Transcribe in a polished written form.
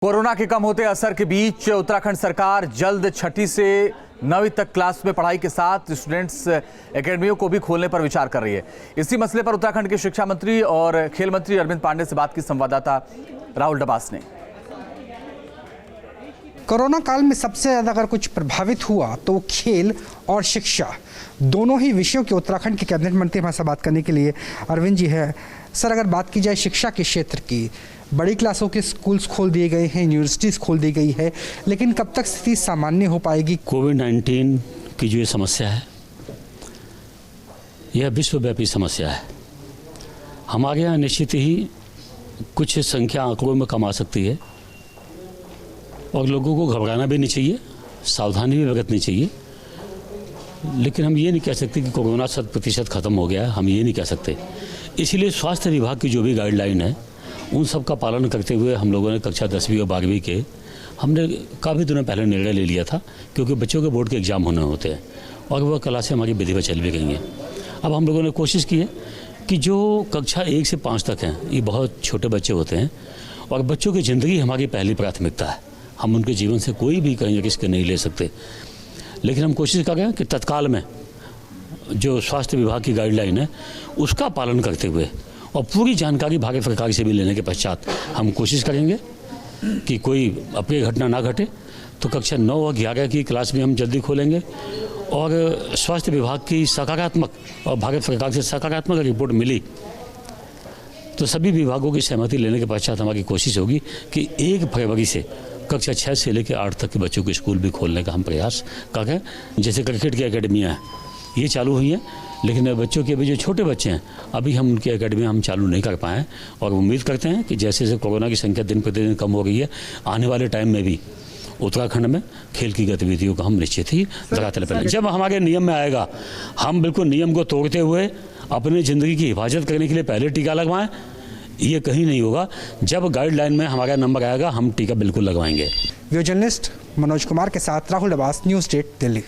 Corona के कम होते असर के बीच उत्तराखंड सरकार जल्द छठी से 9वीं तक क्लास में पढ़ाई के साथ स्टूडेंट्स एकेडमियों को भी खोलने पर विचार कर रही है। इसी मसले पर उत्तराखंड के शिक्षा मंत्री और खेल मंत्री अरविंद पांडे से बात की संवाददाता राहुल डबास ने। कोरोना काल में सबसे ज्यादा अगर कुछ प्रभावित हुआ तो खेल और शिक्षा दोनों ही विषयों के उत्तराखंड के कैबिनेट मंत्री हमारे साथ बात करने के लिए अरविंद जी है। सर, अगर बात की जाए शिक्षा के क्षेत्र की, बड़ी क्लासों के स्कूल्स खोल दिए गए हैं, यूनिवर्सिटीज खोल दी गई है, लेकिन कब तक स्थिति सामान्य हो पाएगी? कोविड-19 की जो ये समस्या है, यह विश्वव्यापी समस्या है। हमारे यहाँ निश्चित ही कुछ संख्या आंकड़ों में कम आ सकती है और लोगों को घबराना भी नहीं चाहिए, सावधानी भी बरतनी चाहिए, लेकिन हम ये नहीं कह सकते कि कोरोना 100% ख़त्म हो गया है। हम ये नहीं कह सकते। इसीलिए स्वास्थ्य विभाग की जो भी गाइडलाइन है उन सब का पालन करते हुए हम लोगों ने कक्षा 10वीं और 12वीं के हमने काफ़ी दिनों पहले निर्णय ले लिया था, क्योंकि बच्चों के बोर्ड के एग्ज़ाम होने होते हैं और वह क्लासें हमारी विधिवत चल भी गई हैं। अब हम लोगों ने कोशिश की है कि जो कक्षा 1 से 5 तक हैं, ये बहुत छोटे बच्चे होते हैं और बच्चों की ज़िंदगी हमारी पहली प्राथमिकता है। हम उनके जीवन से कोई भी कहीं रिस्क नहीं ले सकते, लेकिन हम कोशिश कर रहे हैं कि तत्काल में जो स्वास्थ्य विभाग की गाइडलाइन है उसका पालन करते हुए और पूरी जानकारी भारत सरकार से भी लेने के पश्चात हम कोशिश करेंगे कि कोई अप्रिय घटना ना घटे। तो कक्षा 9 और 11 की क्लास भी हम जल्दी खोलेंगे और स्वास्थ्य विभाग की सकारात्मक और भारत सरकार से सकारात्मक रिपोर्ट मिली तो सभी विभागों की सहमति लेने के पश्चात हमारी कोशिश होगी कि 1 फरवरी से कक्षा 6 से लेकर 8 तक के बच्चों के स्कूल भी खोलने का हम प्रयास कर रहे हैं। जैसे क्रिकेट की एकेडमियाँ हैं, ये चालू हुई हैं, लेकिन बच्चों के अभी जो छोटे बच्चे हैं अभी हम उनकी एकेडमी हम चालू नहीं कर पाए हैं और उम्मीद करते हैं कि जैसे जैसे कोरोना की संख्या दिन प्रतिदिन कम हो रही है, आने वाले टाइम में भी उत्तराखंड में खेल की गतिविधियों का हम निश्चित ही लगातार पहले जब हमारे नियम में आएगा, हम बिल्कुल नियम को तोड़ते हुए अपनी ज़िंदगी की हिफाजत करने के लिए पहले टीका लगवाएं। ये कहीं नहीं होगा। जब गाइडलाइन में हमारा नंबर आएगा हम टीका बिल्कुल लगवाएंगे। वीडियो जर्नलिस्ट मनोज कुमार के साथ राहुल डबास, न्यूज़ 8 दिल्ली।